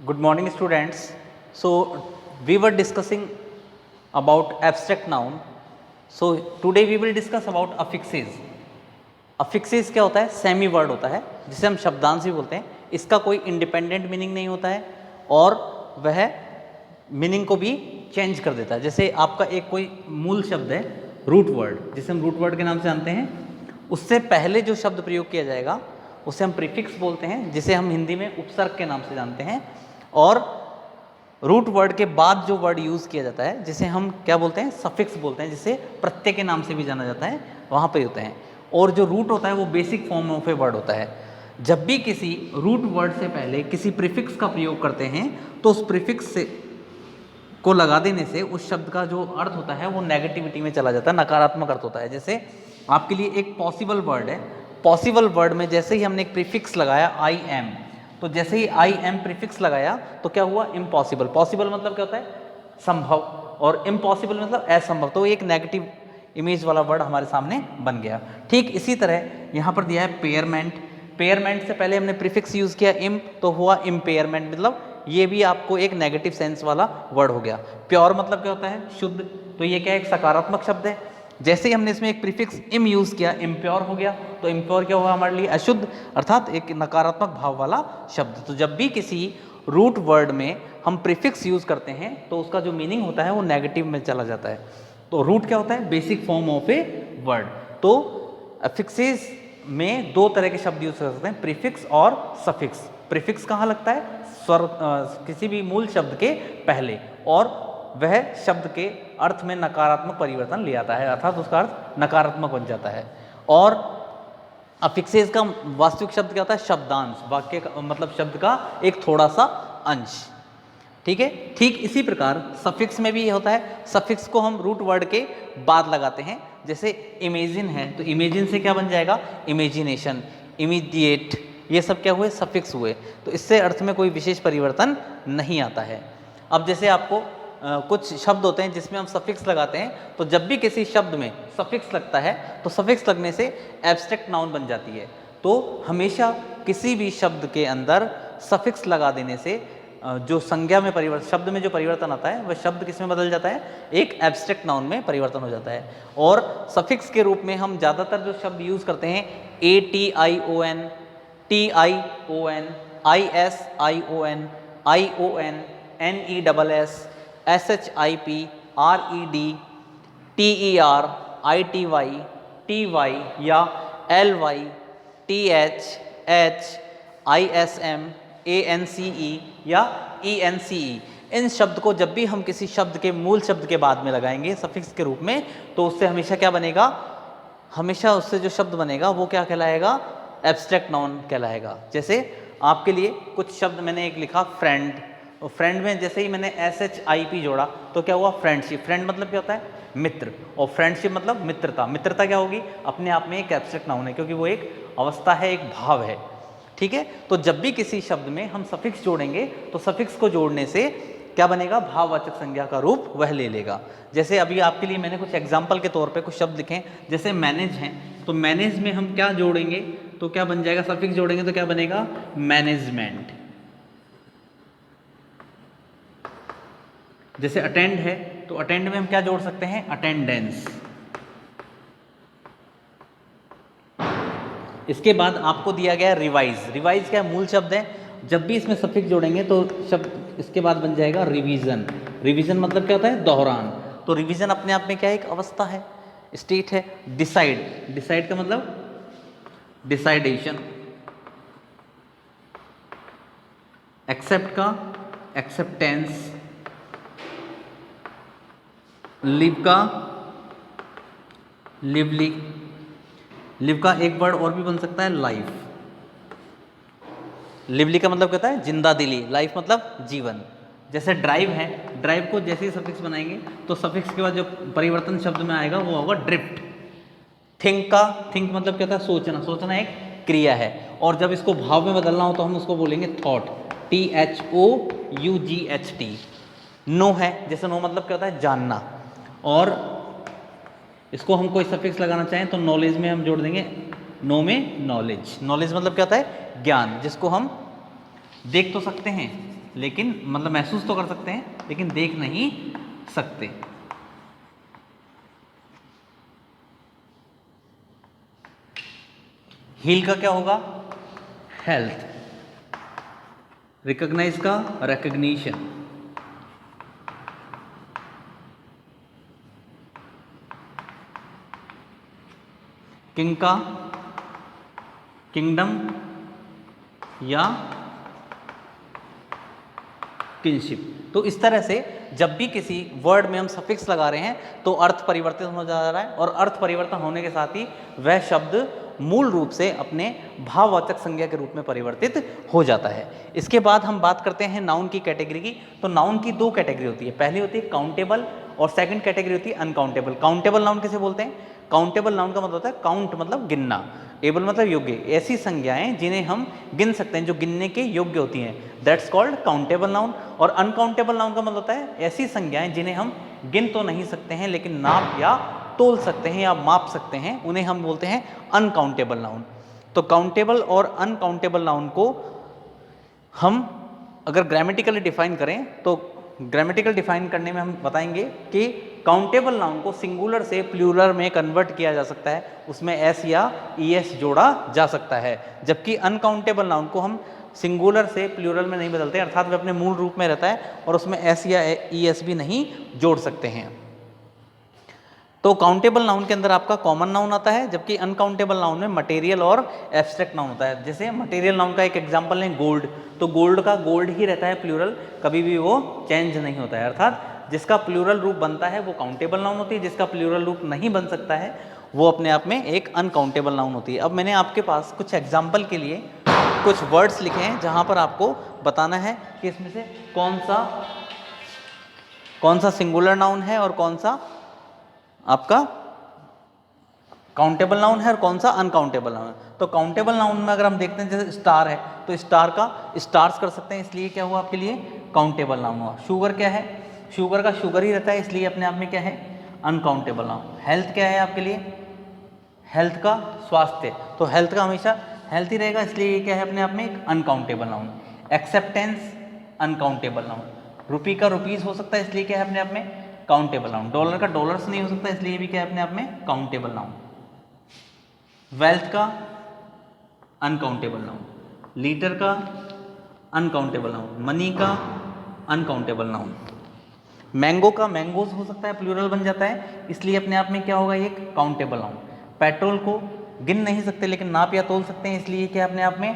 Good morning students. So we were discussing about abstract noun. So today we will discuss about affixes. affixes क्या होता है? Semi word होता है जिसे हम शब्दांश भी बोलते हैं. इसका कोई इंडिपेंडेंट मीनिंग नहीं होता है और वह मीनिंग को भी चेंज कर देता है. जैसे आपका एक कोई मूल शब्द है रूट वर्ड, जिसे हम रूट वर्ड के नाम से जानते हैं, उससे पहले जो शब्द प्रयोग किया जाएगा उसे हम प्रीफिक्स बोलते हैं, जिसे हम हिंदी में उपसर्ग के नाम से जानते हैं. और रूट वर्ड के बाद जो वर्ड यूज़ किया जाता है जिसे हम क्या बोलते हैं? सफिक्स बोलते हैं, जिसे प्रत्यय के नाम से भी जाना जाता है, वहाँ पे होते हैं. और जो रूट होता है वो basic form of a word होता है. जब भी किसी रूट वर्ड से पहले किसी प्रीफिक्स का प्रयोग करते हैं तो उस प्रीफिक्स से को लगा देने से उस शब्द का जो अर्थ होता है वो नेगेटिविटी में चला जाता है, नकारात्मक अर्थ होता है. जैसे आपके लिए एक पॉसिबल वर्ड है, पॉसिबल वर्ड में जैसे ही हमने एक प्रीफिक्स लगाया आई एम, तो जैसे ही आई एम प्रीफिक्स लगाया तो क्या हुआ? इम्पॉसिबल. पॉसिबल मतलब क्या होता है? संभव. और इम्पॉसिबल मतलब असंभव. तो एक नेगेटिव इमेज वाला वर्ड हमारे सामने बन गया. ठीक इसी तरह यहाँ पर दिया है पेयरमेंट. पेयरमेंट से पहले हमने प्रीफिक्स यूज़ किया इम, तो हुआ इम्पेयरमेंट. मतलब ये भी आपको एक नेगेटिव सेंस वाला वर्ड हो गया. प्योर मतलब क्या होता है? शुद्ध. तो ये क्या है? एक सकारात्मक शब्द है. जैसे ही हमने इसमें एक प्रीफिक्स इम यूज़ किया, इम्प्योर हो गया. तो इम्प्योर क्या हुआ हमारे लिए? अशुद्ध, अर्थात एक नकारात्मक भाव वाला शब्द. तो जब भी किसी रूट वर्ड में हम प्रीफिक्स यूज़ करते हैं तो उसका जो मीनिंग होता है वो नेगेटिव में चला जाता है. तो रूट क्या होता है? Basic form of a word. तो अफिक्सेस में दो तरह के शब्द यूज कर सकते हैं, प्रीफिक्स और सफिक्स. प्रीफिक्स कहाँ लगता है? स्वर किसी भी मूल शब्द के पहले, और वह शब्द के अर्थ में नकारात्मक परिवर्तन ले आता है, अर्थात उसका अर्थ नकारात्मक बन जाता है. और अफिक्सेस का वास्तविक शब्द क्या होता है? शब्दांश. वाक्य का मतलब शब्द का एक थोड़ा सा अंश. ठीक है. ठीक इसी प्रकार सफिक्स में भी ये होता है. सफिक्स को हम रूट वर्ड के बाद लगाते हैं. जैसे इमेजिन है तो इमेजिन से क्या बन जाएगा? इमेजिनेशन, इमीडिएट, ये सब क्या हुए? सफिक्स हुए. तो इससे अर्थ में कोई विशेष परिवर्तन नहीं आता है. अब जैसे आपको कुछ शब्द होते हैं जिसमें हम सफिक्स लगाते हैं, तो जब भी किसी शब्द में सफिक्स लगता है तो सफिक्स लगने से एब्स्ट्रैक्ट नाउन बन जाती है. तो हमेशा किसी भी शब्द के अंदर सफिक्स लगा देने से जो संज्ञा में परिवर्तन, शब्द में जो परिवर्तन आता है वह शब्द किस में बदल जाता है? एक एब्स्ट्रैक्ट नाउन में परिवर्तन हो जाता है. और सफिक्स के रूप में हम ज़्यादातर जो शब्द यूज़ करते हैं ATION, TION, ISION, ION, NESS, SHIP, RED, TER, ITY, TY या LY, TH, H, ISM, ANCE या ENCE. इन शब्द को जब भी हम किसी शब्द के मूल शब्द के बाद में लगाएंगे सफिक्स के रूप में, तो उससे हमेशा क्या बनेगा? हमेशा उससे जो शब्द बनेगा वो क्या कहलाएगा? एब्स्ट्रैक्ट नाउन कहलाएगा. जैसे आपके लिए कुछ शब्द मैंने एक लिखा फ्रेंड, और फ्रेंड में जैसे ही मैंने SHIP जोड़ा तो क्या हुआ? फ्रेंडशिप. फ्रेंड मतलब क्या होता है? मित्र. और फ्रेंडशिप मतलब मित्रता. मित्रता क्या होगी? अपने आप में एक एब्स्ट्रैक्ट नाउन है, क्योंकि वो एक अवस्था है, एक भाव है. ठीक है. तो जब भी किसी शब्द में हम सफिक्स जोड़ेंगे तो सफिक्स को जोड़ने से क्या बनेगा? भाववाचक संज्ञा का रूप वह ले लेगा. जैसे अभी आपके लिए मैंने कुछ एग्जाम्पल के तौर पे कुछ शब्द लिखे हैं. जैसे मैनेज हैं, तो मैनेज में हम क्या जोड़ेंगे तो क्या बन जाएगा? सफिक्स जोड़ेंगे तो क्या बनेगा? मैनेजमेंट. जैसे अटेंड है तो अटेंड में हम क्या जोड़ सकते हैं? अटेंडेंस. इसके बाद आपको दिया गया रिवाइज. रिवाइज क्या मूल शब्द है? जब भी इसमें सफिक्स जोड़ेंगे तो शब्द इसके बाद बन जाएगा रिवीजन. रिवीजन मतलब क्या होता है? दोहरान. तो रिवीजन अपने आप में क्या है? एक अवस्था है, स्टेट है. डिसाइड. डिसाइड का मतलब डिसाइडेशन. एक्सेप्ट का एक्सेप्टेंस. लिव का लिवली. लिव का एक वर्ड और भी बन सकता है, लाइफ. लिवली का मतलब क्या होता है? जिंदा दिली. लाइफ मतलब जीवन. जैसे ड्राइव है, ड्राइव को जैसे ही सफिक्स बनाएंगे तो सफिक्स के बाद जो परिवर्तन शब्द में आएगा वो होगा ड्रिफ्ट. थिंक का थिंक मतलब क्या होता है? सोचना. सोचना एक क्रिया है. और जब इसको भाव में बदलना हो तो हम उसको बोलेंगे थॉट. THOUGHT. नो है, जैसे नो मतलब क्या होता है? जानना. और इसको हम कोई सफिक्स लगाना चाहें तो नॉलेज में हम जोड़ देंगे नो में नॉलेज. नॉलेज मतलब क्या होता है? ज्ञान, जिसको हम देख तो सकते हैं लेकिन मतलब महसूस तो कर सकते हैं लेकिन देख नहीं सकते। हील का क्या होगा? हेल्थ। रिकॉग्नाइज का रिकग्निशन। किंग का किंगडम या किंगशिप। तो इस तरह से जब भी किसी वर्ड में हम सफिक्स लगा रहे हैं तो अर्थ परिवर्तित हो जा रहा है, और अर्थ परिवर्तन होने के साथ ही वह शब्द मूल रूप से अपने भाववाचक संज्ञा के रूप में परिवर्तित हो जाता है। इसके बाद हम बात करते हैं नाउन की कैटेगरी की। तो नाउन की दो कैटेगरी होती है, पहली होती है काउंटेबल और सेकंड कैटेगरी होती है अनकाउंटेबल। काउंटेबल नाउन किसे बोलते हैं? काउंटेबल नाउन का मतलब होता है काउंट मतलब गिनना, एबल मतलब योग्य, ऐसी संज्ञाएं जिन्हें हम गिन सकते हैं, जो गिनने के योग्य होती हैं, दैट्स कॉल्ड काउंटेबल नाउन। और अनकाउंटेबल नाउन का मतलब होता है ऐसी संज्ञाएं जिन्हें हम गिन तो नहीं सकते हैं लेकिन नाप या तोल सकते हैं या माप सकते हैं, उन्हें हम बोलते हैं अनकाउंटेबल नाउन। तो काउंटेबल और अनकाउंटेबल नाउन को हम अगर ग्रामेटिकली डिफाइन करें तो ग्रामेटिकल डिफाइन करने में हम बताएंगे कि काउंटेबल नाउन को सिंगुलर से प्लूरल में कन्वर्ट किया जा सकता है, उसमें एस या ईएस जोड़ा जा सकता है, जबकि अनकाउंटेबल नाउन को हम सिंगुलर से प्लूरल में नहीं बदलते, अर्थात वह अपने मूल रूप में रहता है और उसमें एस या ईएस भी नहीं जोड़ सकते हैं। तो काउंटेबल नाउन के अंदर आपका कॉमन नाउन आता है, जबकि अनकाउंटेबल नाउन में मटेरियल और एब्स्ट्रैक्ट नाउन होता है। जैसे मटेरियल नाउन का एक एग्जांपल है गोल्ड, तो गोल्ड का गोल्ड ही रहता है प्लूरल, कभी भी वो चेंज नहीं होता है, अर्थात जिसका प्लूरल रूप बनता है वो काउंटेबल नाउन होती है, जिसका प्लूरल रूप नहीं बन सकता है वो अपने आप में एक अनकाउंटेबल नाउन होती है। अब मैंने आपके पास कुछ एग्जाम्पल के लिए कुछ वर्ड्स लिखे हैं जहाँ पर आपको बताना है कि इसमें से कौन सा सिंगुलर नाउन है और कौन सा आपका काउंटेबल नाउन है और कौन सा अनकाउंटेबल नाउन है। तो काउंटेबल नाउन में अगर हम देखते हैं जैसे स्टार है तो स्टार का स्टार्स कर सकते हैं, इसलिए क्या हुआ आपके लिए काउंटेबल नाउन हुआ। शुगर क्या है? शुगर का शुगर ही रहता है, इसलिए अपने आप में क्या है? Uncountable noun. हेल्थ क्या है आपके लिए? हेल्थ का स्वास्थ्य, तो हेल्थ का हमेशा हेल्थ ही रहेगा, इसलिए ये क्या है अपने आप में एक uncountable noun. Acceptance uncountable noun. Rupee का रुपीज हो सकता है, इसलिए क्या है अपने आप में काउंटेबल नाउन। डॉलर का डॉलर्स नहीं हो सकता, इसलिए भी क्या है अपने आप में काउंटेबल नाउन। वेल्थ का अनकाउंटेबल नाउन। लीटर का अनकाउंटेबल नाउन। मनी का अनकाउंटेबल नाउन। मैंगो का मैंगोज हो सकता है, प्लूरल बन जाता है, इसलिए अपने आप में क्या होगा? ये काउंटेबल नाउन। पेट्रोल को गिन नहीं सकते लेकिन नाप या तोल सकते हैं, इसलिए क्या अपने आप में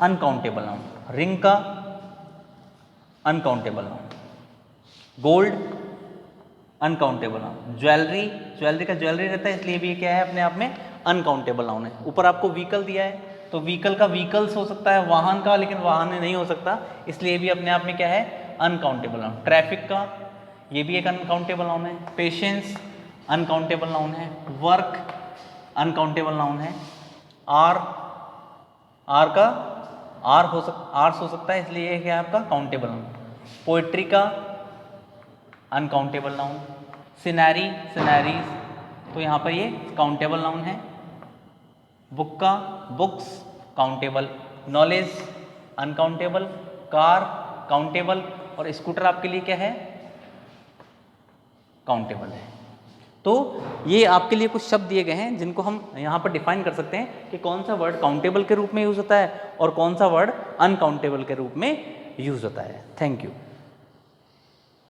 अनकाउंटेबल नाउन। रिंग का uncountable noun. Gold uncountable noun. Jewellery का ज्वेलरी रहता है, इसलिए भी क्या है अपने आप में अनकाउंटेबल नाउन है। ऊपर आपको व्हीकल दिया है, तो व्हीकल का व्हीकल्स हो सकता है, वाहन का, लेकिन वाहन नहीं हो सकता, इसलिए भी अपने आप में क्या है? Uncountable noun. ट्रैफिक का ये भी एक अनकाउंटेबल नाउन है। पेशेंस अनकाउंटेबल नाउन है। वर्क अनकाउंटेबल नाउन है। आर्स हो सकता है, इसलिए ये क्या है आपका काउंटेबल नाउन। पोइट्री का अनकाउंटेबल नाउन। सिनैरीज, तो यहाँ पर ये काउंटेबल नाउन है। Books countable. Knowledge uncountable. Car countable, और स्कूटर आपके लिए क्या है? काउंटेबल है। तो ये आपके लिए कुछ शब्द दिए गए हैं जिनको हम यहाँ पर डिफाइन कर सकते हैं कि कौन सा वर्ड काउंटेबल के रूप में यूज होता है और कौन सा वर्ड अनकाउंटेबल के रूप में यूज होता है। Thank you.